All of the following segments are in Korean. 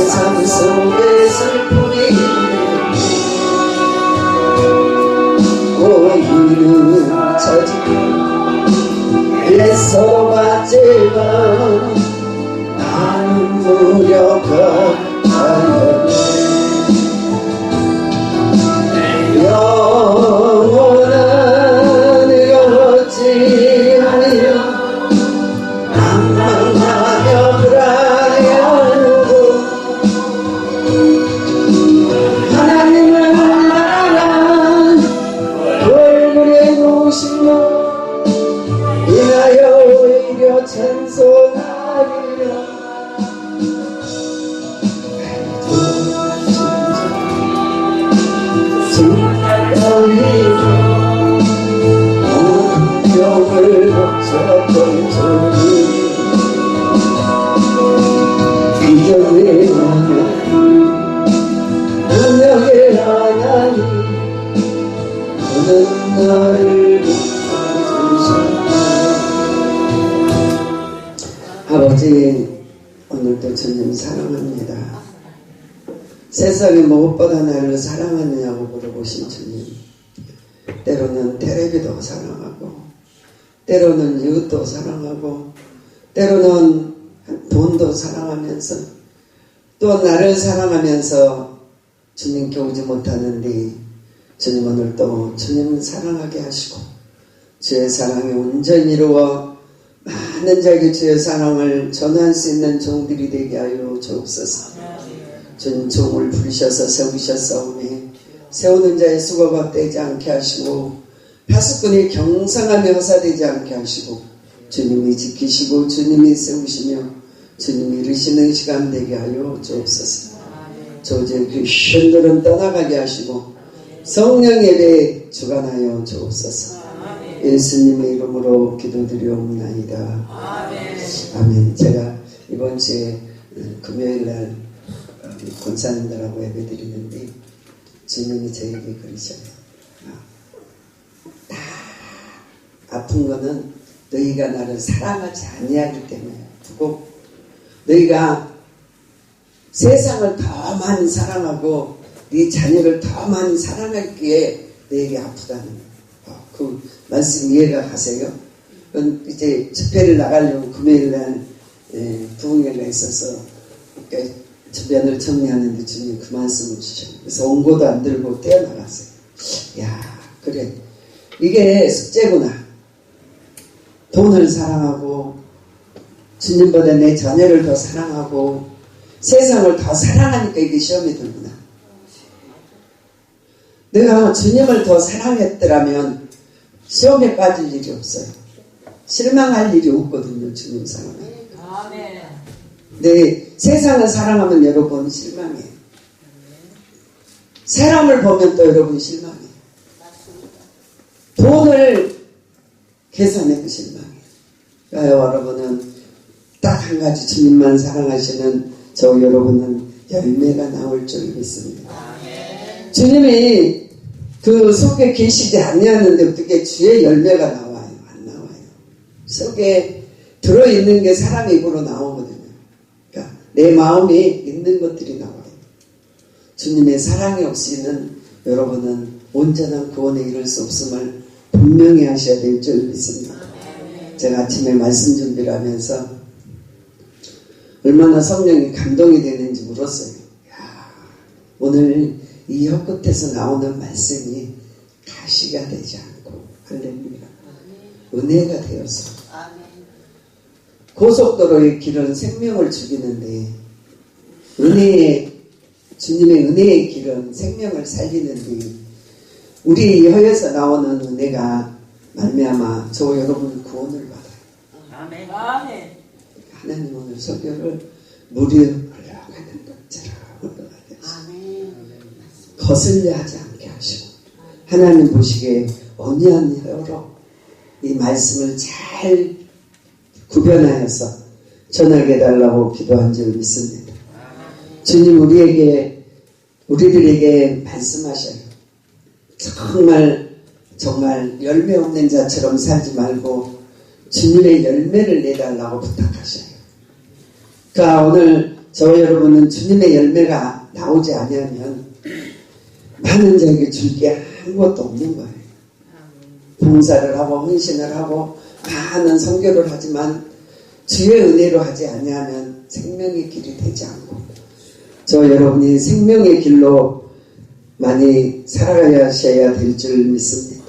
세상 속에 슬픔이 오히려 처지고 애써봤지만 나는 무력하여 영원한 걷지 아니여 낭만하며 불안해하고 하나님을 말하라 얼굴에 놓으시며 인하여 오히려 찬송하리라. 운명을 거쳤던 소리 기적의 운명의 하나님 너는 나를 붙여주소. 아버지, 오늘도 주님 사랑합니다. 세상에 무엇보다 나를 사랑하느냐고 물어보신 주님, 때로는 텔레비도 사랑하고 때로는 이웃도 사랑하고 때로는 돈도 사랑하면서 또 나를 사랑하면서 주님께 오지 못하는데 주님 오늘도 주님을 사랑하게 하시고 주의 사랑이 온전히 이루어 많은 자에게 주의 사랑을 전할 수 있는 종들이 되게 하여 주옵소서. 주님 종을 부르셔서 세우셨사오니 세우는 자의 수고가 떼지 않게 하시고 파수꾼이 경상하며 허사되지 않게 하시고 주님이 지키시고 주님이 세우시며 주님이 이루시는 시간 되게 하여 주옵소서. 조제 귀신들은 떠나가게 하시고 성령 예배에 주관하여 주옵소서. 예수님의 이름으로 기도드리옵나이다. 아멘. 제가 이번 주에 금요일날 권사님들하고 예배드리는데 주님이 저에게 그러셔요. 다 아픈 거는 너희가 나를 사랑하지 아니하기 때문에 아프고 너희가 세상을 더 많이 사랑하고 네 자녀를 더 많이 사랑했기에 너에게 아프다는 그 말씀 이해가 가세요? 이제 집회를 나가려고 금요일날 부흥회가 있어서 주변을 정리하는데 주님 그 말씀을 주셨어요. 그래서 원고도 안 들고 떼어나갔어요. 야, 그래. 이게 숙제구나. 돈을 사랑하고 주님보다 내 자녀를 더 사랑하고 세상을 더 사랑하니까 이게 시험이 들구나. 내가 주님을 더 사랑했더라면 시험에 빠질 일이 없어요. 실망할 일이 없거든요. 주님 사랑하니까. 네, 세상을 사랑하면 여러분 실망해요. 사람을 보면 또 여러분 실망해요. 돈을 계산해도 실망해요. 그러니까 여러분은 딱 한 가지 주님만 사랑하시는 저 여러분은 열매가 나올 줄 믿습니다. 주님이 그 속에 계시지 아니하는데 어떻게 주의 열매가 나와요? 안 나와요. 속에 들어있는 게 사람 입으로 나오거든요. 그러니까 내 마음이 있는 것들이 나와요. 주님의 사랑이 없이는 여러분은 온전한 구원에 이를 수 없음을 분명히 하셔야 될 줄 믿습니다. 제가 아침에 말씀 준비를 하면서 얼마나 성령이 감동이 되는지 물었어요. 야, 오늘 이 혀끝에서 나오는 말씀이 가시가 되지 않고 할렐루야 은혜가 되어서 고속도로의 길은 생명을 죽이는데 주님의 은혜의 길은 생명을 살리는데 우리 혀에서 나오는 은혜가 말미암아 저 여러분 구원을 받아요. 아멘. 하나님 오늘 설교를 무료 흘러가는 것처럼 흘러가겠습니다. 거슬려 하지 않게 하시고 하나님 보시기에 언니한 혀로 이 말씀을 잘 구별하여서 전하게 해달라고 기도한 줄 믿습니다. 주님 우리들에게 말씀하셔요. 정말 열매 없는 자처럼 살지 말고 주님의 열매를 내달라고 부탁하셔요. 그러니까 오늘 저 여러분은 주님의 열매가 나오지 아니하면 많은 자에게 줄 게 아무것도 없는 거예요. 봉사를 하고 헌신을 하고 많은 선교를 하지만 주의 은혜로 하지 아니하면 생명의 길이 되지 않고, 저 여러분이 생명의 길로 많이 살아가셔야 될 줄 믿습니다.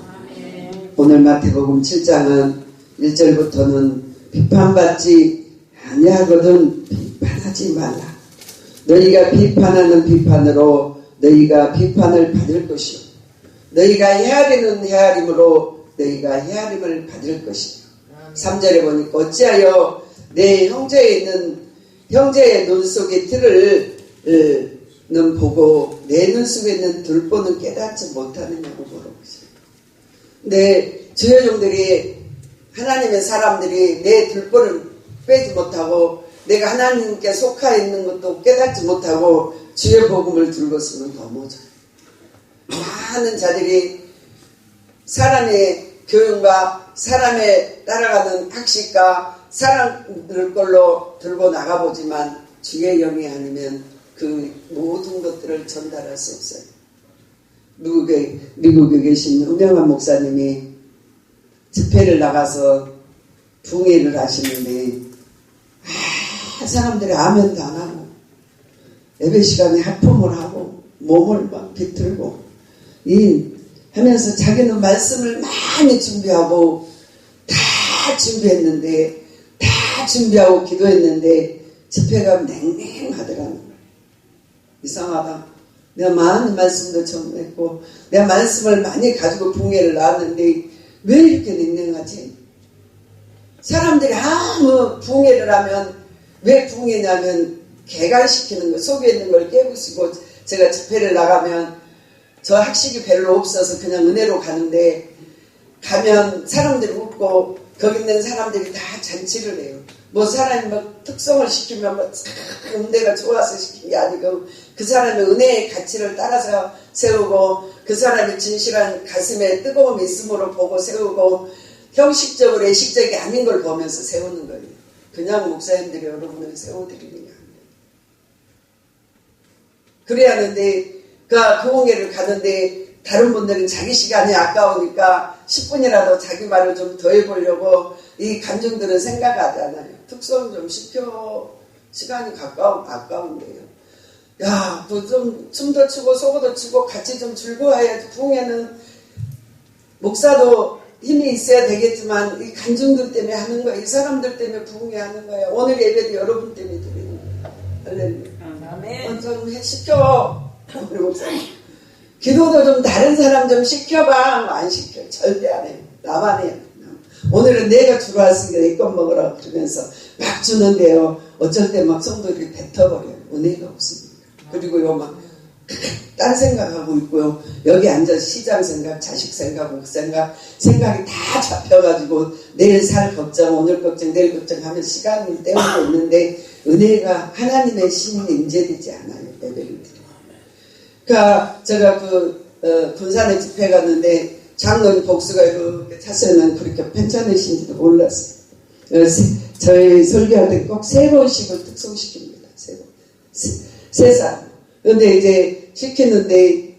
오늘 마태복음 7장은 1절부터는 비판받지 아니하거든 비판하지 말라. 너희가 비판하는 비판으로 너희가 비판을 받을 것이요, 너희가 헤아리는 헤아림으로 너희가 헤아림을 받을 것이요. 3절에 보니까 어찌하여 내 형제의 눈 속의 틀을 는 보고 내 눈 속에 있는 들보는 깨닫지 못하느냐고 물어보시죠. 근데 주여종들이, 하나님의 사람들이 내 들보를 빼지 못하고 내가 하나님께 속하 있는 것도 깨닫지 못하고 주의 복음을 들고 쓰면 넘어져요. 많은 자들이 사람의 교육과 사람의 따라가는 학식과 사람들 걸로 들고 나가보지만 주의 영이 아니면 그 모든 것들을 전달할 수 없어요. 미국에 계신 은명한 목사님이 집회를 나가서 붕해를 하시는데 사람들이 아멘도 안 하고 예배 시간에 하품을 하고 몸을 막 비틀고 하면서 자기는 말씀을 많이 준비하고 다 준비하고 기도했는데 집회가 냉랭하더라는 거예요. 이상하다. 내가 많은 말씀도 전했고 내가 말씀을 많이 가지고 붕해를 나왔는데 왜 이렇게 냉랭하지? 사람들이 아무 붕해를 하면 왜 붕해냐면 개간시키는 거, 속에 있는 걸 깨부수고, 제가 집회를 나가면 저 학식이 별로 없어서 그냥 은혜로 가는데 가면 사람들이 웃고 거기 있는 사람들이 다 잔치를 해요. 뭐 사람이 막 특성을 시키면 막 은혜가 좋아서 시킨 게 아니고 그 사람의 은혜의 가치를 따라서 세우고 그 사람의 진실한 가슴에 뜨거움이 있음으로 보고 세우고 형식적으로 애식적이 아닌 걸 보면서 세우는 거예요. 그냥 목사님들이 여러분을 세워드리는 게 아니에요. 그래야 하는데 그 공예를 가는데 다른 분들은 자기 시간이 아까우니까 10분이라도 자기 말을 좀 더 해보려고 이 간증들은 생각하지 않아요. 특성 좀 시켜. 시간이 아까운데요. 야, 뭐 좀 춤도 추고 소고도 추고 같이 좀 즐거워야지. 부흥회는 목사도 힘이 있어야 되겠지만 이 간증들 때문에 하는 거야. 이 사람들 때문에 부흥회 하는 거야. 오늘 예배도 여러분 때문에 드리는 거야. 할렐루야. 좀 시켜. 우리 목사님. 기도도 좀 다른 사람 좀 시켜봐. 안 시켜. 절대 안 해. 나만 해. 오늘은 내가 주로 왔으니까 내 것 먹으라고 그러면서 막 주는데요. 어쩔 때 막 성도들이 뱉어버려요. 은혜가 없습니다. 그리고 요 막 딴 생각하고 있고요. 여기 앉아서 시장 생각, 자식 생각, 목 생각, 생각이 다 잡혀가지고 내일 살 걱정, 오늘 걱정, 내일 걱정 하면 시간을 때우고 있는데 은혜가 하나님의 신이 임재되지 않아요. 예배를 드리고. 그러니까 제가 군산에 집회 갔는데 장로님 복수가 이렇게 찼으면 그렇게 편찮으신지도 몰랐어요. 저희 설교할 때 꼭 3번씩을 특송시킵니다. 3번. 3살. 근데 이제 시키는데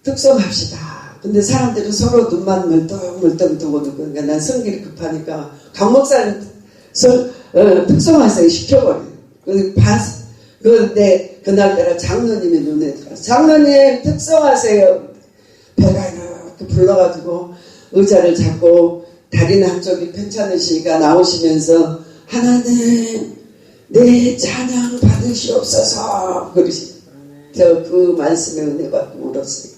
특송합시다. 근데 사람들은 서로 눈만 멀뚱멀뚱 두고 그러니까 난 성질이 급하니까 강 목사님 특송하세요 시켜버려요. 그런데 그날따라 장로님의 눈에 들어서 장로님 특송하세요. 배가 이렇게 불러가지고 의자를 잡고 다리는 한쪽이 편찮으시니까 나오시면서 하나님 내 찬양 받으시옵소서 그러시죠. 제가 그 말씀에 은혜 받고 울었어요.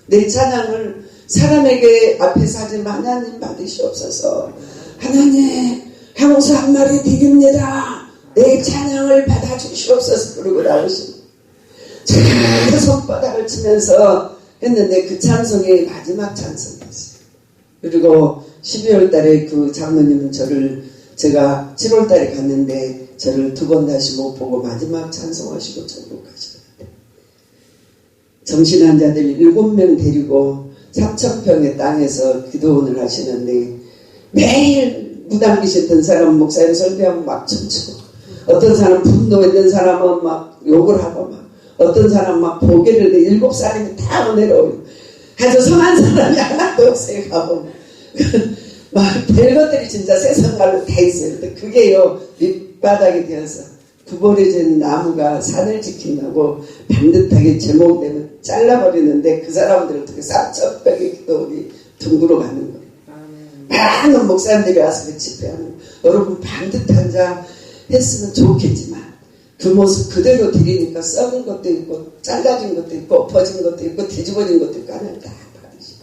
내 찬양을 사람에게 앞에서 하지만 하나님 받으시옵소서. 하나님 향수 한 마리 드립니다. 내 찬양을 받아주시옵소서. 그러고 나오시고 제 손바닥을 치면서 했는데 그 찬송이 마지막 찬송이었어요. 그리고 12월 달에 그 장로님은 제가 7월 달에 갔는데 저를 2번 다시 못 보고 마지막 찬송하시고 전국 가시는데 정신환자들 7명 데리고 3,000평의 땅에서 기도원을 하시는데 매일 무당 계셨던 사람 목사님 설교하면 막 춤추고 어떤 사람 분노 있는 사람은 막 욕을 하고 막 어떤 사람 막 보게를 7살이면 다 내려오고 아주 성한 사람이 하나도 없어요. 가보면 막 별것들이 진짜 세상 말로 다 있어요. 근데 그게요 밑바닥이 되어서 구부러진 나무가 산을 지킨다고 반듯하게 제목되면 잘라버리는데 그 사람들을 어떻게 쌍처벽에 기도원이 둥그러 가는 거예요. 많은 목사님들이 와서 그 집회하는 거예요. 여러분 반듯한 자 했으면 좋겠지만 그 모습 그대로 드리니까 썩은 것도 있고 잘라진 것도 있고 엎어진 것도 있고 뒤집어진 것도 있고 하나님 다 받으시고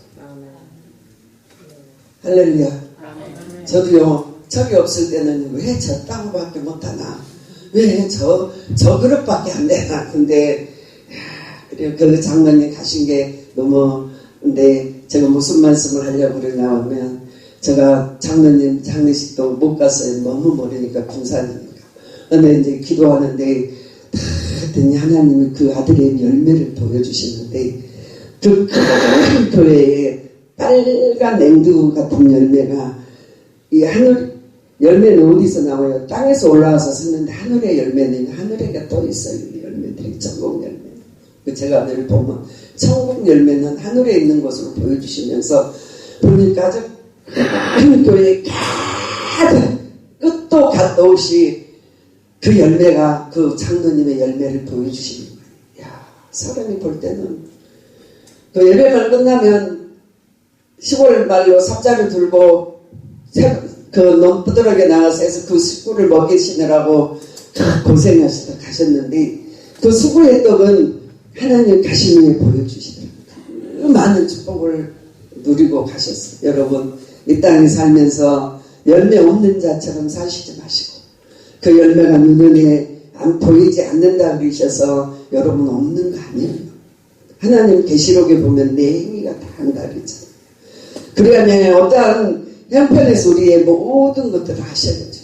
할렐루야. 저도요 저기 없을 때는 왜 저 땅밖에 못하나 왜 저 그릇밖에 안 되나. 근데 그래 그 장로님 가신 게 너무 근데 제가 무슨 말씀을 하려고 그러냐 하면 제가 장로님 장례식도 못 갔어요. 너무 멀으니까 군산이니까. 근데 이제 기도하는데 다 했더니 하나님이 그 아들의 열매를 보여주시는데 그 큰 교회에 빨간 냉두 같은 열매가 이 하늘 열매는 어디서 나와요? 땅에서 올라와서 섰는데 하늘의 열매는 하늘에가 또 있어요. 이 열매들이 천국 열매. 제가 늘 보면 천국 열매는 하늘에 있는 것으로 보여주시면서 보니까 아주 큰 교회에 가득 끝도 갓도 없이 그 열매가 그 장로님의 열매를 보여주시는 거예요. 야, 사람이 볼 때는 그 예배만 끝나면 시골 말로 삽자를 들고 그 논두드러기에 나가서 해서 그 식구를 먹이시느라고 고생하시다 가셨는데 그 수고의 떡은 하나님 가신 후에 보여주시더라고요. 그 많은 축복을 누리고 가셨어요. 여러분 이 땅에 살면서 열매 없는 자처럼 사시지 마시고 그 열매가 눈에 안 보이지 않는다 그러셔서 여러분 없는 거 아니에요. 하나님 계시록에 보면 내 행위가 다 한다그랬잖아요. 그러면 어떠한 형편에서 우리의 모든 것들을 하셔야죠.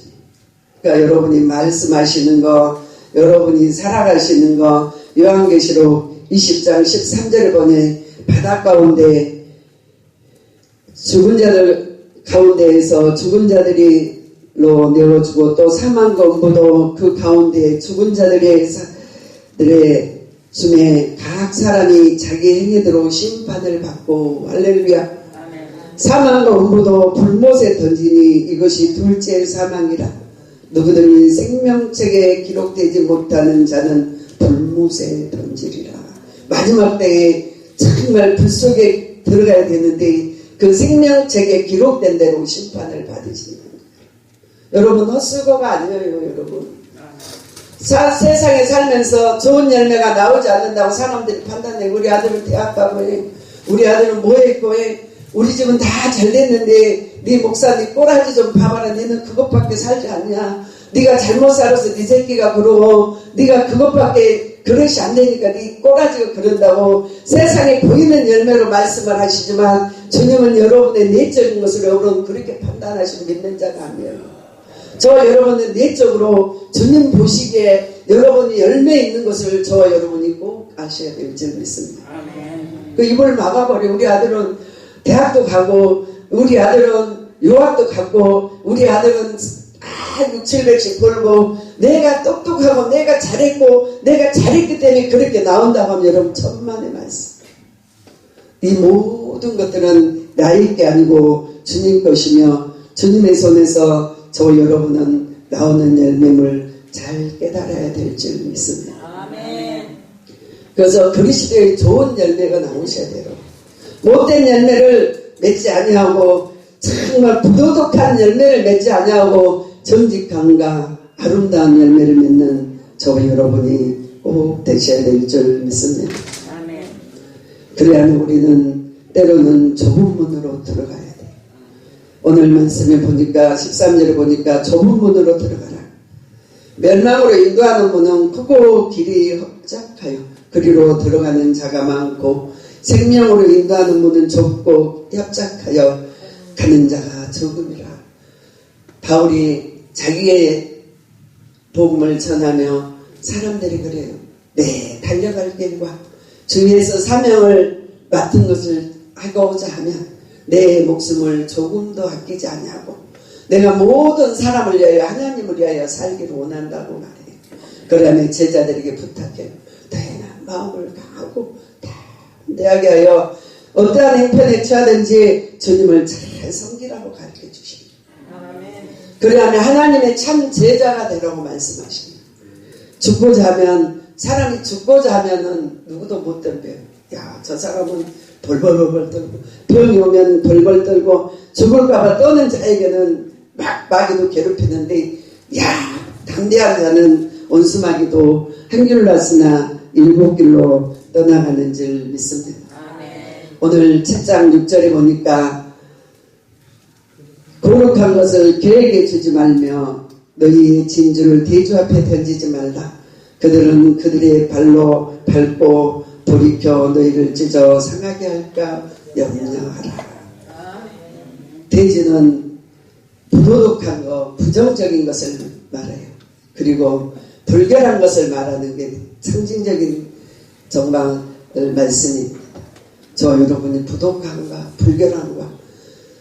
그러니까 여러분이 말씀하시는 거 여러분이 살아가시는 거 요한계시록 20장 13절에 보니 바다 가운데 죽은 자들 가운데에서 죽은 자들이로 내어주고 또 사망과 음부도 그 가운데 죽은 자들의 중에 각 사람이 자기 행위대로 심판을 받고 할렐루야. 사망과 음부도 불못에 던지니 이것이 둘째 사망이라. 누구든지 생명책에 기록되지 못하는 자는 불못에 던지리라. 마지막 때에 정말 불 속에 들어가야 되는데 그 생명책에 기록된 대로 심판을 받으시는 거예요. 여러분 헛수고가 아니에요. 여러분 세상에 살면서 좋은 열매가 나오지 않는다고 사람들이 판단해. 우리 아들은 대학 가고 해. 우리 아들은 뭐 했고 해. 우리 집은 다 잘됐는데 네 목사 네 꼬라지 좀 봐봐라. 너는 그것밖에 살지 않냐. 네가 잘못 살아서 네 새끼가 그러고 네가 그것밖에 그릇이 안 되니까 네 꼬라지가 그런다고 세상에 보이는 열매로 말씀을 하시지만 주님은 여러분의 내적인 것을 여러분 그렇게 판단하시고 믿는 자가 아니에요. 저 여러분은 내적으로 주님 보시기에 여러분이 열매 있는 것을 저와 여러분이 꼭 아셔야 될 줄 믿습니다. 그 입을 막아버려. 우리 아들은 대학도 가고 우리 아들은 유학도 갔고 우리 아들은 6, 700씩 벌고 내가 똑똑하고 내가 잘했고 내가 잘했기 때문에 그렇게 나온다고 하면 여러분 천만의 말씀. 이 모든 것들은 나의 게 아니고 주님 것이며 주님의 손에서 저 여러분은 나오는 열매를 잘 깨달아야 될 줄 믿습니다. 아멘. 그래서 그리스도의 좋은 열매가 나오셔야 돼요. 못된 열매를 맺지 아니하고 정말 부도덕한 열매를 맺지 아니하고 정직함과 아름다운 열매를 맺는 저와 여러분이 꼭 되셔야 될 줄 믿습니다. 아멘. 그래야 우리는 때로는 좁은 문으로 들어가야 돼. 오늘 말씀에 보니까 13절에 보니까 좁은 문으로 들어가라. 멸망으로 인도하는 문은 크고 길이 狹작하여 그리로 들어가는 자가 많고 생명으로 인도하는 문은 좁고 협착하여 가는 자가 적음이라. 바울이 자기의 복음을 전하며 사람들이 그래요. 네, 달려갈 길과 주위에서 사명을 맡은 것을 하고자 하면 내 목숨을 조금도 아끼지 아니하고 내가 모든 사람을 위하여 하나님을 위하여 살기를 원한다고 말해요. 그러면 제자들에게 부탁해요. 다양한 마음을 가하고 담대하게 하여 어떠한 행편에 처하든지 주님을 잘 섬기라고 가르쳐 주십니다. 그러면 하나님의 참 제자가 되라고 말씀하십니다. 죽고자 하면, 사람이 죽고자 하면은 누구도 못 덤벼요. 야, 저 사람은 벌벌벌 떨고, 병이 오면 벌벌 떨고, 죽을까봐 떠는 자에게는 마귀도 괴롭히는데, 야, 담대한 자는 원수마귀도 한 길로 왔으나 일곱 길로 떠나가는 줄 믿습니다. 오늘 7장 6절에 보니까 거룩한 것을 계획에 주지 말며 너희의 진주를 대주 앞에 던지지 말라. 그들은 그들의 발로 밟고 돌이켜 너희를 찢어 상하게 할까 염려하라. 대주는 부도덕한 것, 부정적인 것을 말해요. 그리고 불결한 것을 말하는 게 상징적인 정말 말씀입니다. 저 여러분이 부독함과 불결함과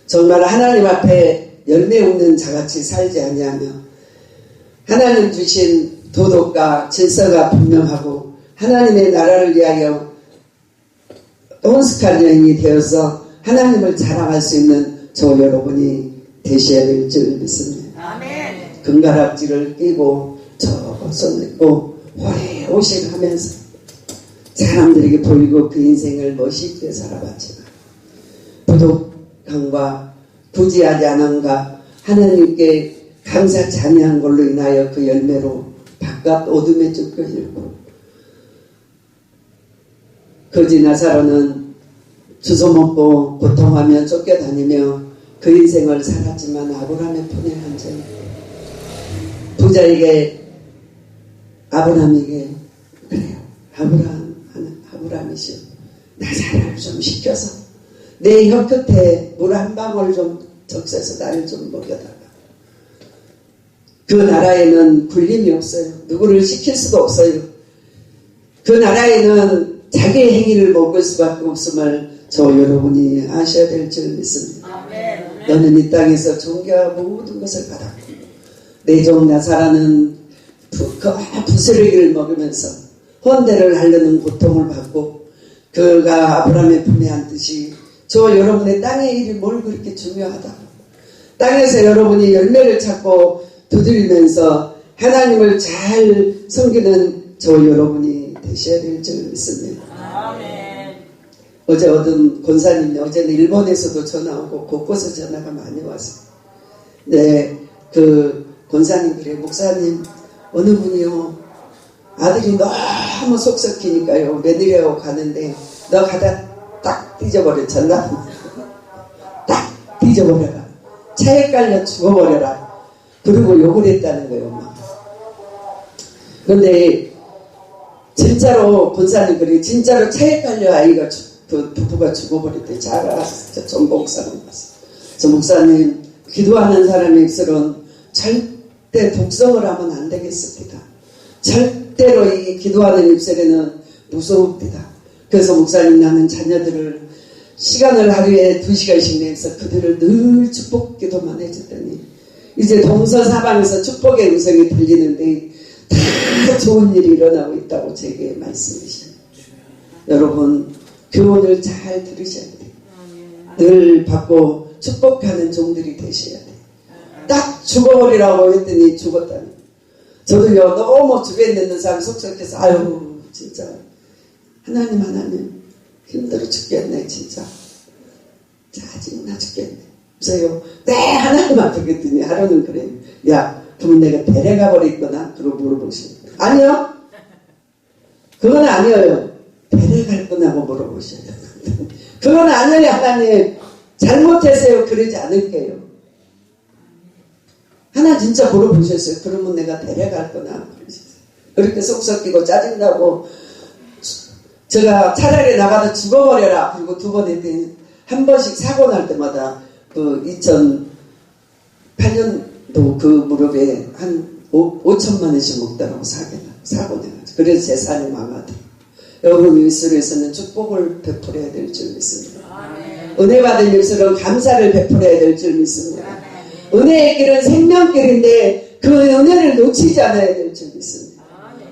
정말 하나님 앞에 열매 없는 자같이 살지 아니하며 하나님 주신 도덕과 질서가 분명하고 하나님의 나라를 위하여 온숙한 여인이 되어서 하나님을 자랑할 수 있는 저 여러분이 되셔야 될 줄 믿습니다. 아멘. 금가락지를 끼고 저 손을 고 호레호실 하면서 사람들에게 보이고 그 인생을 멋있게 살아봤지만 부독함과 부지하지 않음과 하나님께 감사치 아니한 걸로 인하여 그 열매로 바깥 어둠에 쫓겨 일고 거지 나사로는 주워먹고 고통하며 쫓겨다니며 그 인생을 살았지만 아브라함의 품에 앉아 부자에게 아브라함에게 그래요. 아브라함이시여 나사를 좀 시켜서 내 혀 끝에 물 한 방울 좀 적셔서 나를 좀 먹여다가 그 나라에는 불림이 없어요. 누구를 시킬 수도 없어요. 그 나라에는 자기의 행위를 먹을 수밖에 없음을 저 여러분이 아셔야 될 줄 믿습니다. 아멘. 너는 이 땅에서 존귀와 모든 것을 받았고 내 종 나사라는 부스러기를 먹으면서 헌대를 하려는 고통을 받고 그가 아브라함의 품에 앉듯이 저 여러분의 땅의 일이 뭘 그렇게 중요하다. 땅에서 여러분이 열매를 찾고 두드리면서 하나님을 잘 섬기는 저 여러분이 되셔야 될 줄 믿습니다. 아멘. 어제 얻은 권사님이 어제는 일본에서도 전화 오고 곳곳에 전화가 많이 와서 네, 그 권사님 그래 목사님 어느 분이요 아들이 너무 속썩히니까요 며느리하고 가는데 너 가다 딱 뒤져버려 전남 딱 뒤져버려라 차에 깔려 죽어버려라 그리고 욕을 했다는 거예요 엄마. 그런데 진짜로 권사님 그래 진짜로 차에 깔려 아이가 부부가 죽어버렸대. 잘 알았어. 저 목사님 봤어. 저 목사님 기도하는 사람의 입술은 절대 독성을 하면 안 되겠습니다. 절대로 이 기도하는 입술에는 무서웁니다. 그래서 목사님 나는 자녀들을 시간을 하루에 2시간씩 내서 그들을 늘 축복 기도만 해줬더니 이제 동서사방에서 축복의 음성이 들리는데 다 좋은 일이 일어나고 있다고 제게 말씀하시네요. 여러분 교훈을 잘 들으셔야 돼요. 늘 받고 축복하는 종들이 되셔야 돼요. 딱 죽어버리라고 했더니 죽었다니. 저도요 너무 주변에 있는 사람 속삭해서 아유 진짜 하나님 힘들어 죽겠네 진짜 짜증나 죽겠네. 그래서요 네 하나님 앞에 그랬더니 하루는 그래요. 야 그러면 내가 데려가 버렸거나 그러고 물어보시고 아니요 그건 아니에요. 데려갈 거냐고 물어보셔야 돼요. 그건 아니에요 하나님 잘못했어요 그러지 않을게요. 하나 진짜 물어보셨어요. 그러면 내가 데려갈 거나 그렇게 속 썩이고 짜증나고 제가 차라리 나가다 죽어버려라 그리고 두 번 했더니 한 번씩 사고 날 때마다 그 2008년도 그 무릎에 한 5천만 원씩 먹더라고 사고 내가지고 그래서 재산이 망하더라고. 여러분 입술에서는 축복을 베풀어야 될 줄 믿습니다. 은혜 받은 입술은 감사를 베풀어야 될 줄 믿습니다. 은혜의 길은 생명길인데 그 은혜를 놓치지 않아야 될 줄 믿습니다.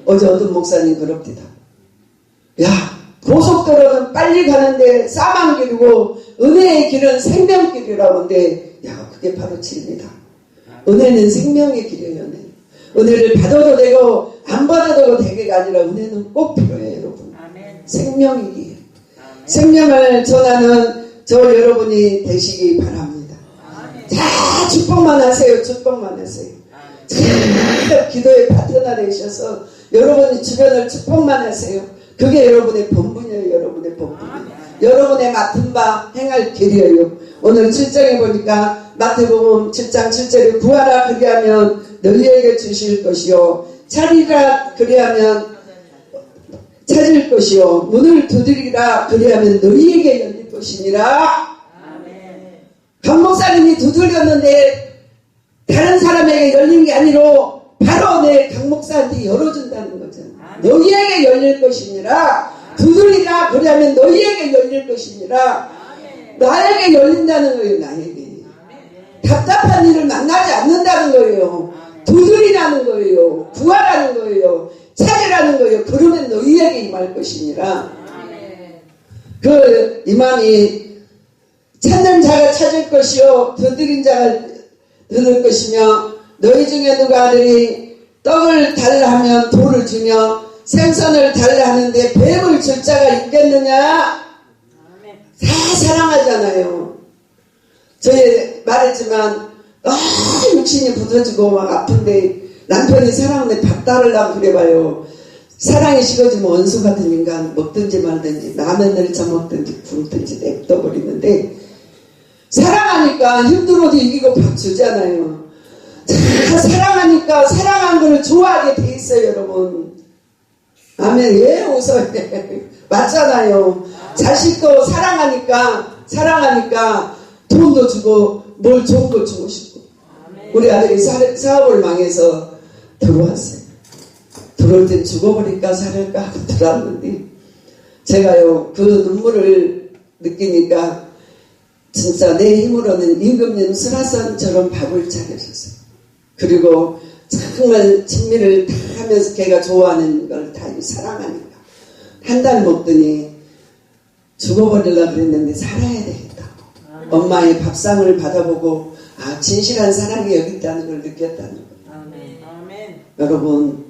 어제 어떤 목사님 그럽니다. 야, 고속도로는 빨리 가는데 사망길이고 은혜의 길은 생명길이라고 하는데, 야, 그게 바로 진리다. 은혜는 생명의 길이에요. 은혜를 받아도 되고 안 받아도 되게가 아니라 은혜는 꼭 필요해요, 여러분. 생명의 길. 생명을 전하는 저 여러분이 되시기 바랍니다. 다 축복만 하세요. 축복만 하세요. 참 기도의 파트너 되셔서 여러분이 주변을 축복만 하세요. 그게 여러분의 본분이에요. 여러분의 본분. 여러분의 맡은 바 행할 길이에요. 오늘 7장에 보니까 마태복음 7장 7절에 구하라 그리하면 너희에게 주실 것이요 찾으라 그리하면 찾을 것이요 문을 두드리라 그리하면 너희에게 열릴 것이니라. 강 목사님이 두드렸는데 다른 사람에게 열린 게 아니라 바로 내 강 목사한테 열어준다는 거잖아. 너희에게 열릴 것이니라. 두드리라 그러면 너희에게 열릴 것이니라. 나에게 열린다는 거예요. 나에게. 답답한 일을 만나지 않는다는 거예요. 두드리라는 거예요. 구하라는 거예요. 찾으라는 거예요. 그러면 너희에게 임할 것이니라. 그 임함이 찾는 자가 찾을 것이요 두드린 자가 두들 것이며 너희 중에 누가 아들이 떡을 달라 하면 돌을 주며 생선을 달라 하는데 뱀을 줄 자가 있겠느냐. 다 사랑하잖아요. 저희 말했지만 육신이 부서지고 막 아픈데 남편이 사랑하는데 밥 따르려고 그래봐요. 사랑이 식어지면 원수 같은 인간 먹든지 말든지 라면을 처먹든지 굶든지 냅둬버리는데 사랑하니까 힘들어도 이기고 밥 주잖아요. 다 사랑하니까 사랑한 걸 좋아하게 돼 있어요. 여러분. 아멘. 왜 웃어요? 맞잖아요. 자식도 사랑하니까 돈도 주고 뭘 좋은 거 주고 싶고. 우리 아들이 사업을 망해서 들어왔어요. 들어올 땐 죽어버릴까 살을까 하고 들어왔는데 제가요 그 눈물을 느끼니까 진짜 내 힘으로는 임금님 수라상처럼 밥을 차려줬어요. 그리고 정말 진미를 다 하면서 걔가 좋아하는 걸 다 사랑하니까 한 달 먹더니 죽어버리려고 그랬는데 살아야 되겠다고. 엄마의 밥상을 받아보고 진실한 사랑이 여기 있다는 걸 느꼈다는 거예요. 아멘. 여러분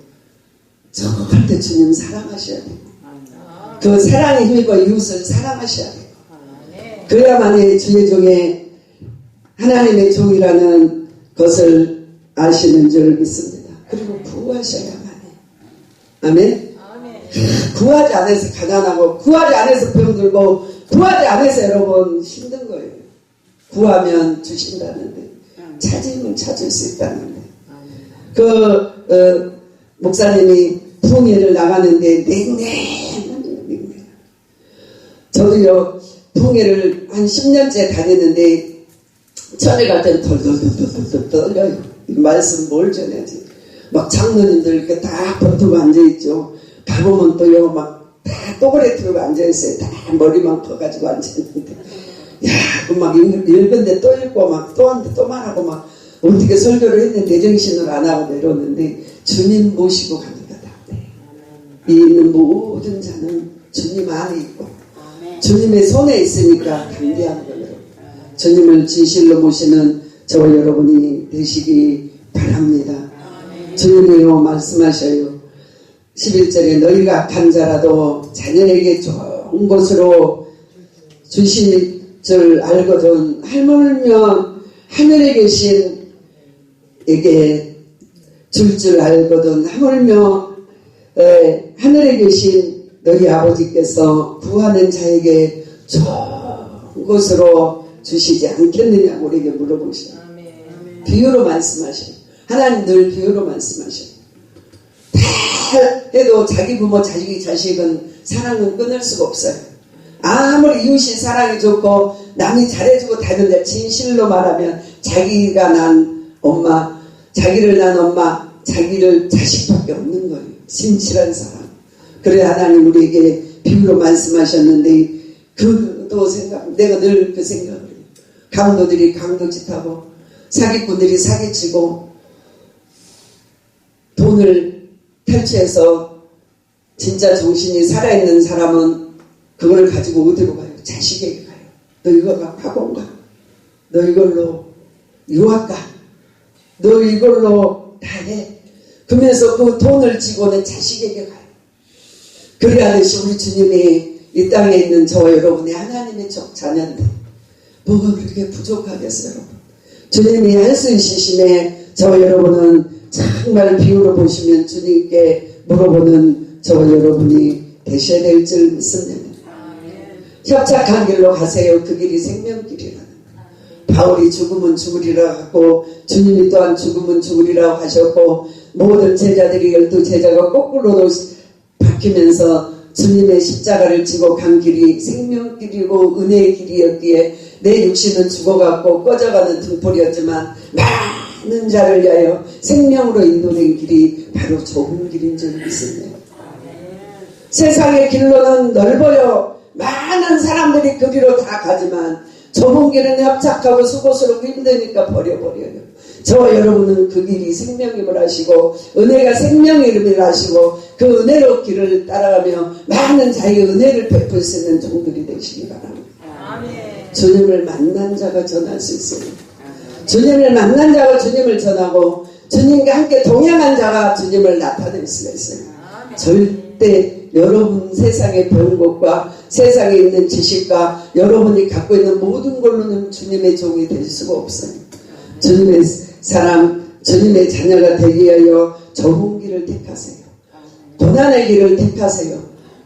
정말 때 주님 사랑하셔야 되고 그 사랑의 힘이고 이웃을 사랑하셔야 되고 그래야만이 주의 종의 하나님의 종이라는 것을 아시는 줄 믿습니다. 그리고 구하셔야만 해. 아멘. 구하지 않아서 가난하고 구하지 않아서 병들고 구하지 않아서 여러분 힘든 거예요. 구하면 주신다는데 찾으면 찾을 수 있다는데 목사님이 풍예를 나가는데 냉랭 저도요 풍예를 한 10년째 다녔는데 전에 갈 때는 덜덜덜 떨려요. 이 말씀 뭘 전해야지. 막 장로님들 이렇게 딱 버티고 앉아있죠. 가보면 또요 막 다 또그레 틀고 앉아있어요. 다 머리만 커가지고 앉아있는데 야, 그 막 읽은데 또 읽고 막 또 한데 또 말하고 막 어떻게 설교를 했는데 내정신을 안 하고 내려오는데 주님 모시고 갑니다. 이 있는 모든 자는 주님 안에 있고 주님의 손에 있으니까 담대한 거예요. 주님을 진실로 모시는 저와 여러분이 되시기 바랍니다. 주님이요 말씀하셔요. 11절에 너희가 악한 자라도 자녀에게 좋은 것으로 주실 줄 알거든 하물며 하늘에 계신 에게 줄 줄 알거든 하물며 하늘에 계신 너희 아버지께서 구하는 자에게 좋은 것으로 주시지 않겠느냐고 우리에게 물어보시죠. 비유로 말씀하셔요. 하나님 늘 비유로 말씀하셔요. 다 해도 자기 부모 자식은 사랑은 끊을 수가 없어요. 아무리 이웃이 사랑이 좋고 남이 잘해주고 다른데 진실로 말하면 자기가 난 엄마 자기를 난 엄마 자기를 자식밖에 없는 거예요. 진실한 사랑. 그래 하나님 우리에게 비유로 말씀하셨는데 그도 생각 내가 늘 그 생각을 해요. 강도들이 강도짓하고 사기꾼들이 사기치고 돈을 탈취해서 진짜 정신이 살아있는 사람은 그걸 가지고 어디로 가요? 자식에게 가요. 너 이거 갖고 학원 가. 너 이걸로 유학 가. 너 이걸로 다 해. 그러면서 그 돈을 지고는 자식에게 가요. 그래야듯이 우리 주님이 이 땅에 있는 저와 여러분이 하나님의 자녀인데 뭐가 그렇게 부족하겠어요, 여러분? 주님이 할 수 있으심에 저와 여러분은 정말 비유로 보시면 주님께 물어보는 저와 여러분이 되셔야 될 줄 믿습니다. 협착한 길로 가세요. 그 길이 생명길이라. 바울이 죽으면 죽으리라 하고 주님이 또한 죽으면 죽으리라고 하셨고 모든 제자들이 12제자가 거꾸로도 박히면서 주님의 십자가를 지고 간 길이 생명길이고 은혜의 길이었기에 내 육신은 죽어갔고 꺼져가는 등불이었지만 많은 자를 위하여 생명으로 인도된 길이 바로 좁은 길인 줄 믿습니다. 세상의 길로는 넓어요. 많은 사람들이 그 길로 다 가지만 좁은 길은 협착하고 수고스럽고 힘드니까 버려버려요. 저와 여러분은 그 길이 생명임을 아시고 은혜가 생명임을 아시고 그 은혜로 길을 따라가며 많은 자의 은혜를 베풀 수 있는 종들이 되시기 바랍니다. 아멘. 주님을 만난 자가 전할 수 있어요. 주님을 만난 자가 주님을 전하고 주님과 함께 동행한 자가 주님을 나타낼 수가 있어요. 절대 여러분 세상에 배운 것과 세상에 있는 지식과 여러분이 갖고 있는 모든 걸로는 주님의 종이 될 수가 없어요. 주님의 사람, 주님의 자녀가 되기 위하여 좁은 길을 택하세요. 고난의 길을 택하세요.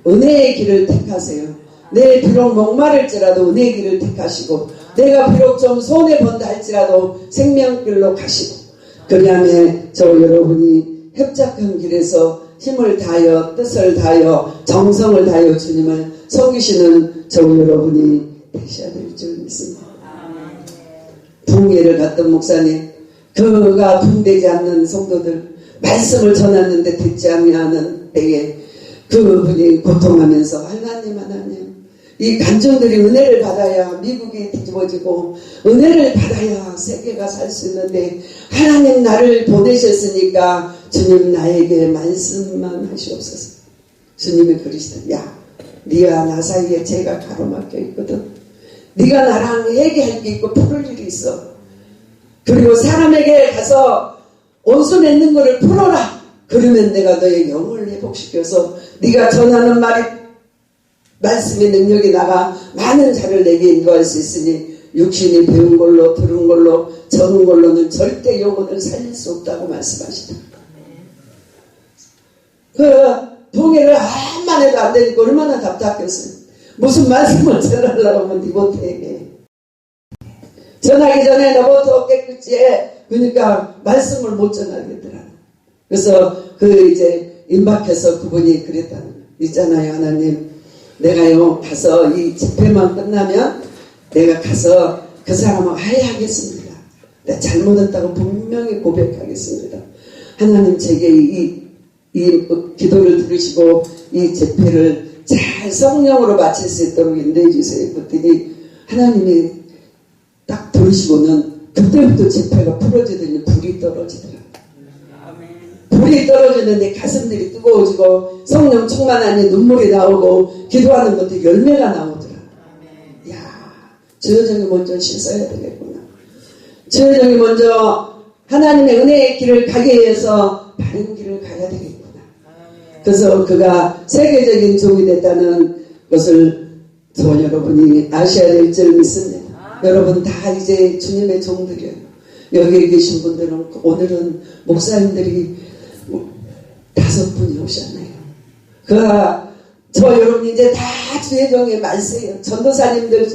은혜의 길을 택하세요. 내 비록 목마를지라도 은혜의 길을 택하시고 내가 비록 좀 손해본다 할지라도 생명길로 가시고 그다음에 저 여러분이 협착한 길에서 힘을 다하여 뜻을 다하여 정성을 다하여 주님을 섬기시는 저 여러분이 되셔야 될 줄 믿습니다. 붕괴를 갔던 목사님, 그가 붕되지 않는 성도들 말씀을 전했는데 듣지 아니하는 때에 그분이 고통하면서 하나님 이 간증들이 은혜를 받아야 미국이 뒤집어지고 은혜를 받아야 세계가 살 수 있는데 하나님 나를 보내셨으니까 주님 나에게 말씀만 하시옵소서. 주님이 그러시다. 야, 네가 나 사이에 죄가 가로막혀 있거든. 네가 나랑 얘기할 게 있고 풀을 일이 있어. 그리고 사람에게 가서 온순해 있는 거를 풀어라. 그러면 내가 너의 영을 회복시켜서 네가 전하는 말씀의 능력이 나가 많은 자를 내게 인도할 수 있으니 육신이 배운 걸로 들은 걸로 적은 걸로는 절대 영혼을 살릴 수 없다고 말씀하시다. 그 동해를 한만 해도 안 되니까 얼마나 답답했어요. 무슨 말씀을 전하려고 하면 니보트에게 전하기 전에 너부터 깨끗이 해. 그러니까 말씀을 못 전하겠더라. 그래서 그 이제 임박해서 그분이 그랬다는 거예요. 있잖아요, 하나님. 내가요 가서 이 집회만 끝나면 내가 가서 그 사람하고 화해하겠습니다. 내가 잘못했다고 분명히 고백하겠습니다. 하나님 제게 이 기도를 들으시고 이 집회를 잘 성령으로 마칠 수 있도록 인도해 주세요. 그랬더니 하나님이 딱 들으시고는 그때부터 집회가 풀어지더니 불이 떨어지더라고요. 불이 떨어지는데 가슴들이 뜨거워지고 성령 충만하니 눈물이 나오고 기도하는 것도 열매가 나오더라. 이야, 주여정이 먼저 씻어야 되겠구나. 주여정이 먼저 하나님의 은혜의 길을 가기 위해서 바른 길을 가야 되겠구나. 그래서 그가 세계적인 종이 됐다는 것을 저 여러분이 아셔야 될 줄 믿습니다. 여러분 다 이제 주님의 종들이에요. 여기 계신 분들은 오늘은 목사님들이 5분이 오셨네요. 저 여러분 이제 다 주의 종에 말세요. 전도사님들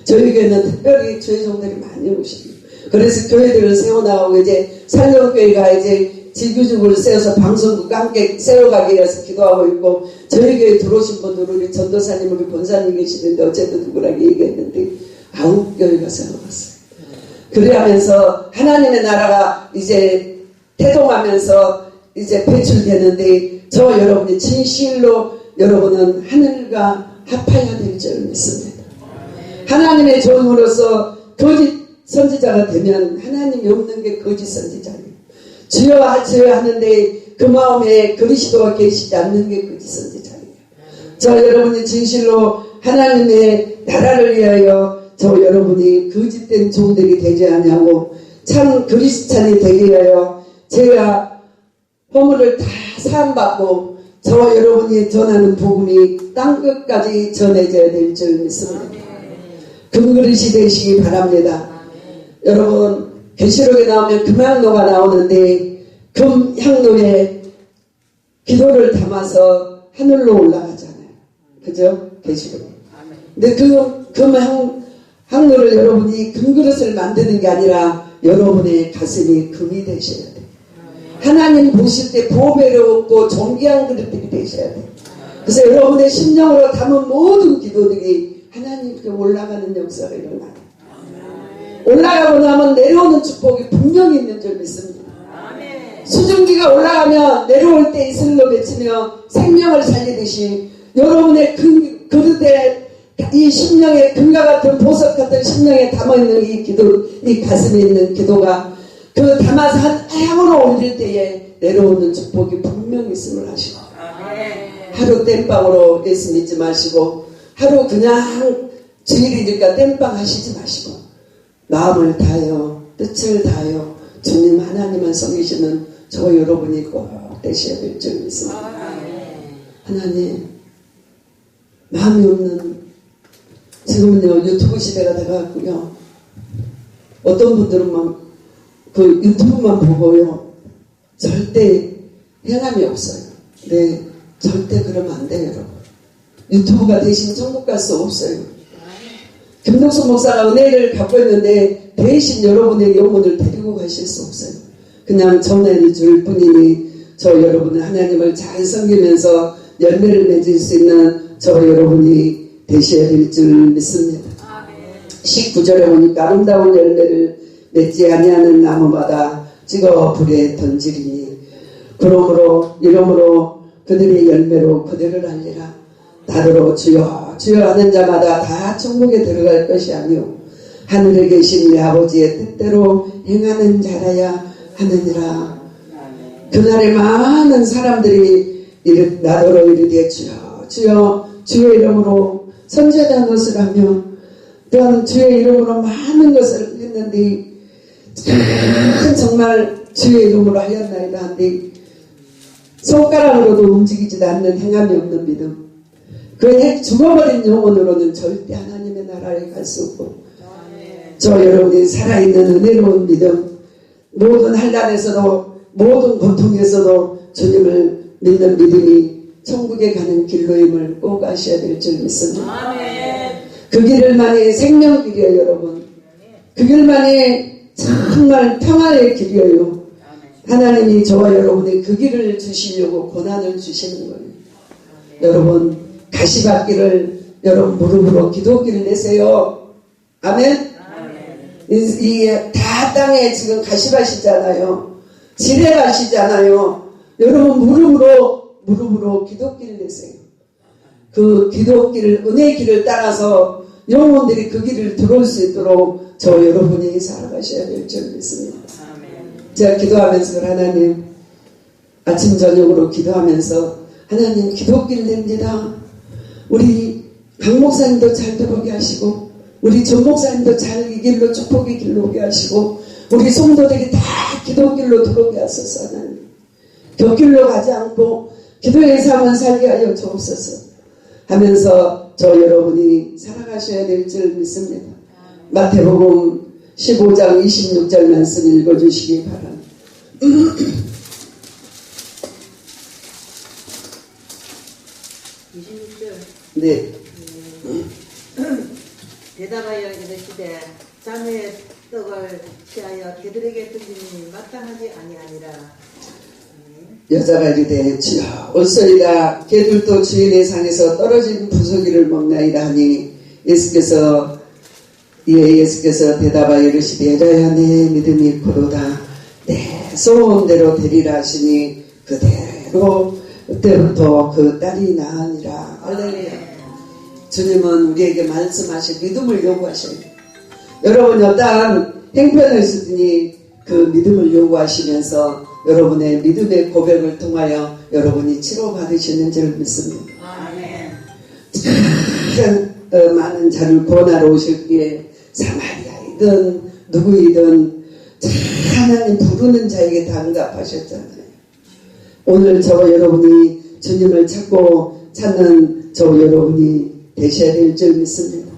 저희 교회는 특별히 주의 종들이 많이 오시고 그래서 교회들을 세워나가고 이제 살림교회가 이제 지교중을 세워서 방송국과 함께 세워가기 위해서 기도하고 있고 저희 교회 들어오신 분들 우리 전도사님 우리 본사님 계시는데 어쨌든 누구라고 얘기했는데 9교회가 세워갔어요. 그래하면서 하나님의 나라가 이제 태동하면서 이제 배출되는데 저와 여러분이 진실로 여러분은 하늘과 합하여야 될 줄 믿습니다. 하나님의 종으로서 거짓 선지자가 되면 하나님이 없는 게 거짓 선지자예요. 주여 주여 하는데 그 마음에 그리스도가 계시지 않는 게 거짓 선지자예요. 저 여러분이 진실로 하나님의 나라를 위하여 저 여러분이 거짓된 종들이 되지 않냐고 참 그리스찬이 되게 하여 제가 허물을 다 사함받고 저 여러분이 전하는 복음이 땅끝까지 전해져야 될 줄 믿습니다. 금그릇이 되시기 바랍니다. 여러분 계시록에 나오면 금향로가 나오는데 금향로에 기도를 담아서 하늘로 올라가잖아요. 그죠? 계시록에. 근데 그 금향로를 여러분이 금그릇을 만드는 게 아니라 여러분의 가슴이 금이 되셔야 돼요. 하나님 보실 때 보배롭고 존귀한 그릇들이 되셔야 돼요. 그래서 여러분의 심령으로 담은 모든 기도들이 하나님께 올라가는 역사가 일어나요. 올라가고 나면 내려오는 축복이 분명히 있는 줄 믿습니다. 수증기가 올라가면 내려올 때 이슬로 맺히며 생명을 살리듯이 여러분의 그릇에 이 심령에 금과 같은 보석 같은 심령에 담아있는 이 기도, 이 가슴에 있는 기도가 그 담아서 한 향으로 올릴 때에 내려오는 축복이 분명히 있음을 하시고 하루 땜빵으로 예수 믿지 마시고 하루 그냥 주일이니까 땜빵 하시지 마시고 마음을 다하여 뜻을 다하여 주님 하나님을 섬기시는 저 여러분이 꼭 되셔야 될 줄 믿습니다. 하나님 마음이 없는 지금은요 유튜브 시대가 돼가지고요 어떤 분들은 막 그 유튜브만 보고요 절대 행함이 없어요. 네, 절대 그러면 안 돼요 여러분. 유튜브가 대신 천국 갈 수 없어요. 김동수 목사가 은혜를 갖고 있는데 대신 여러분의 영혼을 데리고 가실 수 없어요. 그냥 전해 줄 뿐이니 저 여러분은 하나님을 잘 섬기면서 열매를 맺을 수 있는 저 여러분이 되셔야 될 줄 믿습니다. 19절에 보니까 아름다운 열매를 맺지 아니하는 나무마다 찍어 불에 던지리니 이러므로 그들의 열매로 그들을 알리라. 나더러 주여 주여 하는 자마다 다 천국에 들어갈 것이 아니오 하늘에 계신 내 아버지의 뜻대로 행하는 자라야 하느니라. 그날에 많은 사람들이 나더러 이르되 주여 주여 주의 이름으로 선제된 것을 하며 또한 주의 이름으로 많은 것을 했는데 정말 주의 이름으로 하였나이다 한데 손가락으로도 움직이지도 않는 행함이 없는 믿음 그 죽어버린 영혼으로는 절대 하나님의 나라에 갈 수 없고 저 여러분이 살아있는 은혜로운 믿음 모든 환난에서도 모든 고통에서도 주님을 믿는 믿음이 천국에 가는 길로임을 꼭 아셔야 될 줄 믿습니다. 그 길을만이 생명길이에요 여러분. 그 길만이 정말 평화의 길이에요. 하나님이 저와 여러분의 그 길을 주시려고 고난을 주시는 거예요. 여러분 가시밭길을 여러분 무릎으로 기도길을 내세요. 아멘. 이게 다 땅에 지금 가시밭이잖아요. 지뢰밭이잖아요. 여러분 무릎으로 기도길을 내세요. 그 기도길 은혜의 길을 따라서 영혼들이 그 길을 들어올 수 있도록 저 여러분이 살아가셔야 될 줄 믿습니다. 제가 기도하면서 하나님 아침 저녁으로 기도하면서 하나님 기도길 냅니다. 우리 강 목사님도 잘 들어오게 하시고 우리 전 목사님도 잘 이 길로 축복의 길로 오게 하시고 우리 성도들이 다 기도길로 들어오게 하소서. 하나님 곁길로 가지 않고 기도의 삶을 살게 하여 주옵소서 하면서 저 여러분이 살아가셔야 될 줄 믿습니다. 마태복음 15장 26절 말씀 읽어주시기 바랍니다. 26절. 네. 대답하여 이르시되 자네의 떡을 취하여 개들에게 던지니 마땅하지 아니하니라. 여자가 이르되 주여 올소이다. 개들도 주인의 상에서 떨어진 부서기를 먹나이다 하니 예수께서 대답하여 이르시되 여자야 내 믿음이 크도다. 내 소원대로 되리라 하시니 그대로 그때부터 그 딸이 나으니라. 할렐루야. 주님은 우리에게 말씀하신 믿음을 요구하셔요. 여러분 어떠한 행편하시더니 그 믿음을 요구하시면서 여러분의 믿음의 고백을 통하여 여러분이 치료받으시는 줄 믿습니다. 참 많은 자를 구원하러 오셨기에 사마리아이든 누구이든 하나님 부르는 자에게 다 응답하셨잖아요. 오늘 저와 여러분이 주님을 찾는 저와 여러분이 되셔야 될 줄 믿습니다.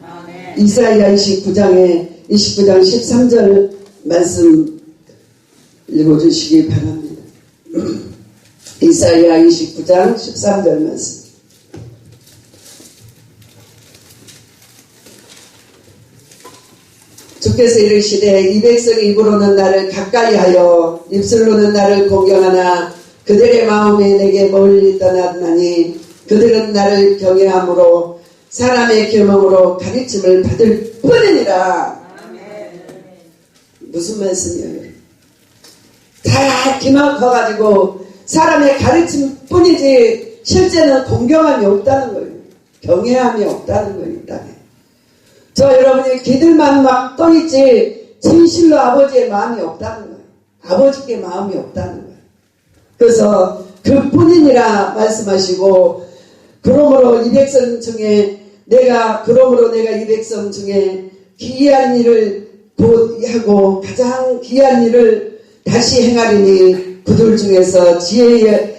이사야 29장 13절 말씀 읽어주시기 바랍니다. 이사야 29장 13절 말씀. 주께서 이르시되 이 백성이 입으로는 나를 가까이하여 입술로는 나를 공경하나 그들의 마음에 내게 멀리 떠났나니 그들은 나를 경외함으로 사람의 계명으로 가르침을 받을 뿐이니라. 무슨 말씀이에요? 다 귀만 커가지고 사람의 가르침 뿐이지 실제는 공경함이 없다는 거예요. 경외함이 없다는 거예요. 이 땅에. 저 여러분이 기들만 막 떠있지 진실로 아버지의 마음이 없다는 거예요. 아버지께 마음이 없다는 거예요. 그래서 그뿐이니라 말씀하시고 그러므로 이 백성 중에 내가 이 백성 중에 기이한 일을 곧 하고 가장 기이한 일을 다시 행하리니 그들 중에서 지혜가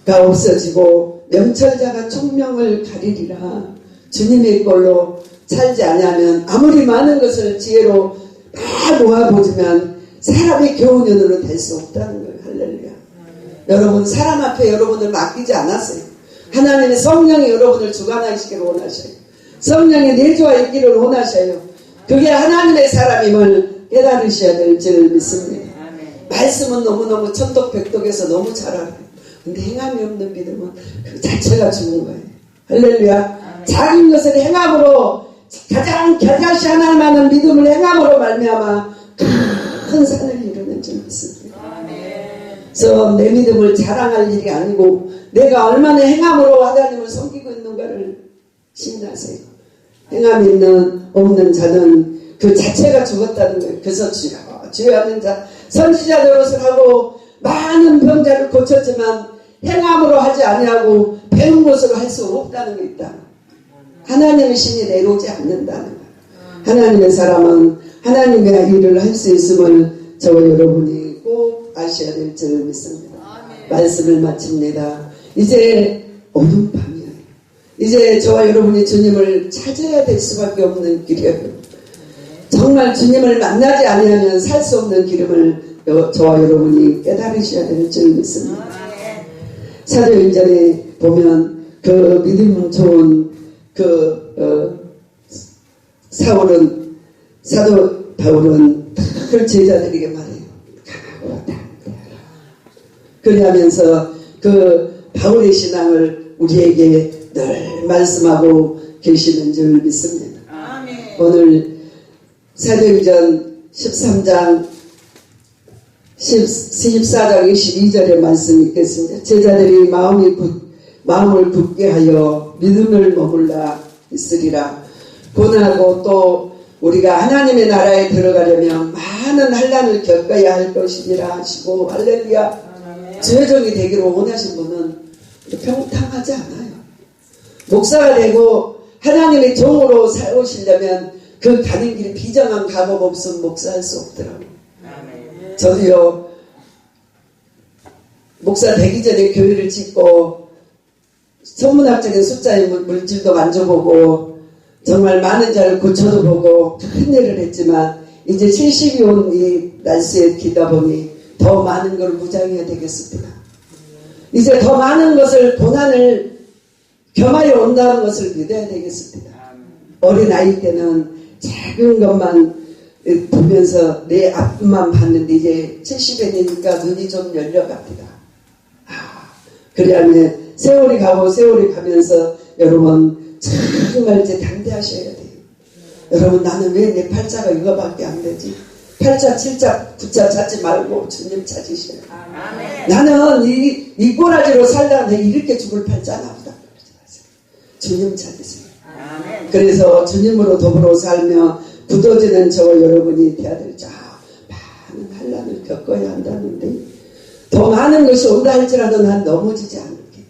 없어지고 명철자가 총명을 가리리라. 주님의 꼴로 살지 않으면 아무리 많은 것을 지혜로 다 모아보지만 사람의 교훈연으로 될 수 없다는 거예요. 할렐루야. 여러분 사람 앞에 여러분을 맡기지 않았어요. 하나님의 성령이 여러분을 주관하시기를 원하셔요. 성령이 내주와 있기를 원하셔요. 그게 하나님의 사람임을 깨달으셔야 될 줄 믿습니다. 말씀은 너무너무 천독백독해서 너무 잘 알아요. 근데 행함이 없는 믿음은 그 자체가 죽은 거예요. 할렐루야. 작은 것을 행함으로 가장 겨자씨 하나만한 믿음을 행함으로 말미암아 큰 산을 이루는 줄 믿습니다. 그래서 내 믿음을 자랑할 일이 아니고 내가 얼마나 행함으로 하나님을 섬기고 있는가를 신뢰하세요. 행함이 없는 자는 그 자체가 죽었다는 거예요. 그래서 주여 하는 자 선지자 노릇을 하고 많은 병자를 고쳤지만 행함으로 하지 아니하고 배운 것으로 할 수 없다는 게 있다. 하나님의 신이 내려오지 않는다는 거예요. 하나님의 사람은 하나님의 일을 할 수 있음을 저와 여러분이 꼭 아셔야 될 줄 믿습니다. 말씀을 마칩니다. 이제 어두운 밤이에요. 이제 저와 여러분이 주님을 찾아야 될 수밖에 없는 길이에요. 정말 주님을 만나지 않으면 살 수 없는 길임을 저와 여러분이 깨달으셔야 될 줄 믿습니다. 사도행전에 보면 그 믿음 좋은 사도 바울은 그 제자들에게 말해요. 가고 왔다. 그러면서 그 바울의 신앙을 우리에게 늘 말씀하고 계시는 줄 믿습니다. 오늘 사도행전 13장 14장 22절의 말씀이 있겠습니다. 제자들이 마음을 굳게 하여 믿음을 머물라 있으리라. 고난하고 또 우리가 하나님의 나라에 들어가려면 많은 환난을 겪어야 할 것이니라 하시고 할렐루야. 주여종이 되기를 원하신 분은 평탄하지 않아요. 목사가 되고 하나님의 종으로 살고시려면 그 가는 길이 비정한 각오가 없으면 목사할 수 없더라고요. 저도요 목사 되기 전에 교회를 짓고 천문학적인 숫자의 물질도 만져보고 정말 많은 자를 고쳐도 보고 큰 일을 했지만 이제 70이 온 이 날씨에 기다 보니 더 많은 걸 무장해야 되겠습니다. 이제 더 많은 것을 고난을 겸하여 온다는 것을 믿어야 되겠습니다. 어린 아이 때는 작은 것만 보면서 내 앞만 봤는데 이제 70에 되니까 눈이 좀 열려갑니다. 그래야면 세월이 가면서 여러분 정말 이제 당대하셔야 돼요. 여러분 나는 왜 내 팔자가 이거밖에 안 되지? 8자, 7자, 9자 찾지 말고 주님 찾으셔요. 나는 이 꼬라지로 살다가 내 이렇게 죽을 팔자나 보다. 주님 찾으세요. 그래서 주님으로 더불어 살며 굳어지는 저 여러분이 돼야 될 자 많은 환난을 겪어야 한다는데 더 많은 것이 온다 할지라도 난 넘어지지 않을게.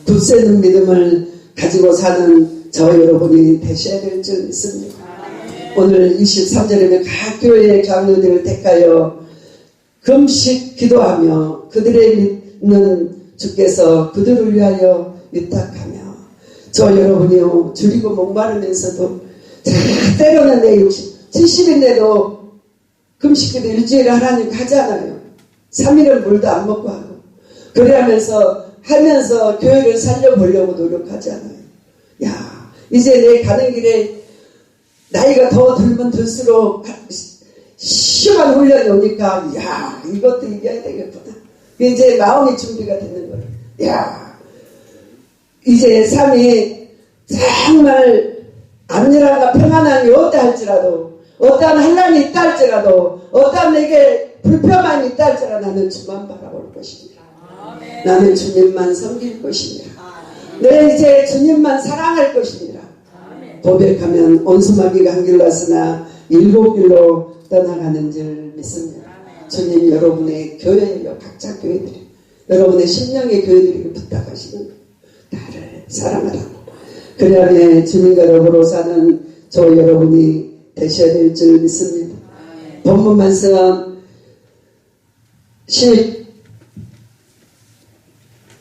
굳세는 믿음을 가지고 사는 저 여러분이 되셔야 될 줄 믿습니다. 오늘 23절에 각 교회의 장로들을 택하여 금식 기도하며 그들의 믿는 주께서 그들을 위하여 위탁하며 저 여러분이요 줄이고 목마르면서도 때로는 내 60, 70인데도 금식기도 일주일에 하나님 하잖아요. 3일은 물도 안 먹고 하고 그래하면서 교회를 살려보려고 노력하잖아요. 야 이제 내 가는 길에 나이가 더 들면 들수록 시간 훈련이 오니까 야 이것도 이겨야 되겠구나. 이제 마음이 준비가 되는 거예요. 야 이제 삶이 정말 안일함과 평안함이 없다 할지라도 어떠한 환난이 있다 할지라도 어떠한 내게 불평함이 있다 할지라도 나는 주만 바라볼 것입니다. 나는 주님만 섬길 것입니다. 내 이제 주님만 사랑할 것입니다. 고백하면 온수마귀가 한 길로 왔으나 7길로 떠나가는 줄 믿습니다. 주님 여러분의 교회요 각자 교회들이 여러분의 심령의 교회들에게 부탁하시는 거예요. 나를 사랑하라고. 그래야 주님과 더불어 사는 저 여러분이 되셔야 될 줄 믿습니다. 본문 말씀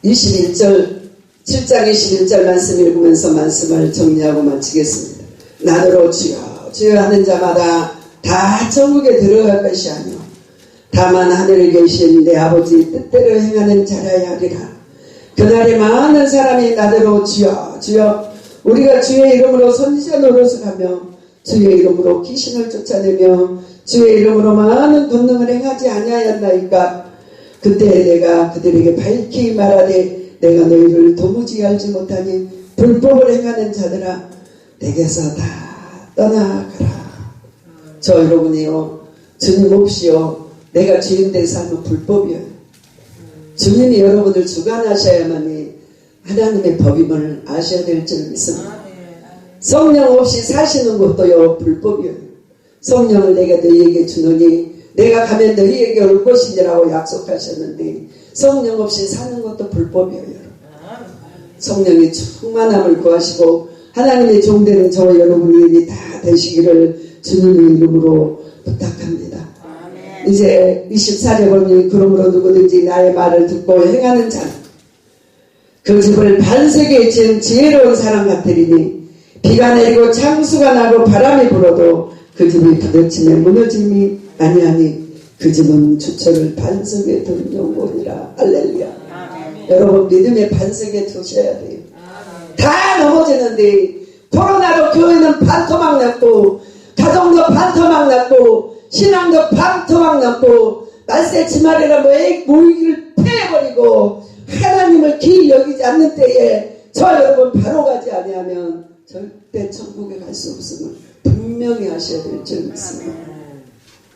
21절 7장 21절 말씀 읽으면서 말씀을 정리하고 마치겠습니다. 나더러 주여 주여 하는 자마다 다 천국에 들어갈 것이 아니오 다만 하늘에 계신 내 아버지 뜻대로 행하는 자라야 하리라. 그날에 많은 사람이 나더러 주여 주여 우리가 주의 이름으로 선지자 노릇을 하며 주의 이름으로 귀신을 쫓아내며 주의 이름으로 많은 권능을 행하지 아니하였나이까. 그때 내가 그들에게 밝히 말하되 내가 너희를 도무지 알지 못하니 불법을 행하는 자들아 내게서 다 떠나가라. 저 여러분이요 주님 없이요 내가 주인 돼서 하면 불법이에요. 주님이 여러분을 주관하셔야만이 하나님의 법임을 아셔야 될 줄 믿습니다. 성령 없이 사시는 것도요 불법이에요. 성령을 내가 너희에게 주노니 내가 가면 너희에게 올 것이니라고 약속하셨는데 성령 없이 사는 것도 불법이에요. 여러분. 성령의 충만함을 구하시고 하나님의 종되는 저와 여러분이 다 되시기를 주님의 이름으로 부탁합니다. 이제 24절 보니 그러므로 누구든지 나의 말을 듣고 행하는 자 그 집을 반석에 지은 지혜로운 사람 같으리니 비가 내리고 창수가 나고 바람이 불어도 그 집이 부딪힘에 무너짐이 아니하니 그 집은 주처를 반석에 둔 영혼이라. 할렐루야. 여러분 믿음의 반석에 두셔야 돼요. 다 넘어지는데 코로나로 교회는 반토막 났고 가정도 반토막 났고 신앙도 반토막 났고 날새 지말이라 모이기를 패해버리고 하나님을 기이 여기지 않는 때에 저 여러분 바로 가지 아니하면 절대 천국에 갈 수 없음을 분명히 하셔야 될 줄 믿습니다.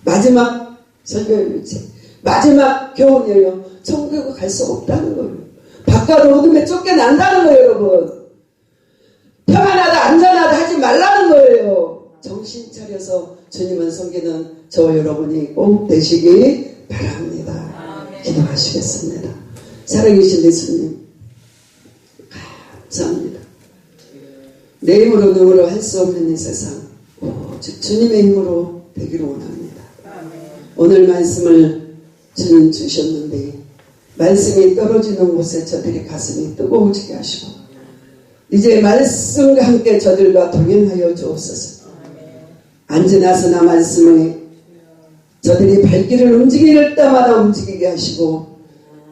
마지막 설교일체 마지막 교훈이에요. 천국에 갈 수 없다는 거예요. 바깥 어둠에 쫓겨난다는 거예요. 여러분 평안하다 안전하다 하지 말라는 거예요. 정신 차려서 주님을 섬기는 저 여러분이 꼭 되시기 바랍니다. 기도하시겠습니다. 살아계신 예수님 감사합니다. 내 힘으로 누구로 할 수 없는 이 세상 오직 주님의 힘으로 되기를 원합니다. 오늘 말씀을 주님 주셨는데 말씀이 떨어지는 곳에 저들이 가슴이 뜨거워지게 하시고 이제 말씀과 함께 저들과 동행하여 주옵소서. 안지나서나 말씀에 저들이 발길을 움직일 때마다 움직이게 하시고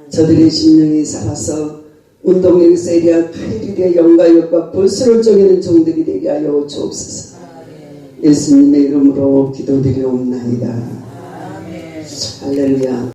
저들의 심령이 살아서 운동력 세리아 카이리의 영가욕과 볼수를 쪼개는 종들이 되게 하여 주옵소서. 예수님의 이름으로 기도드리옵나이다. 할렐루야.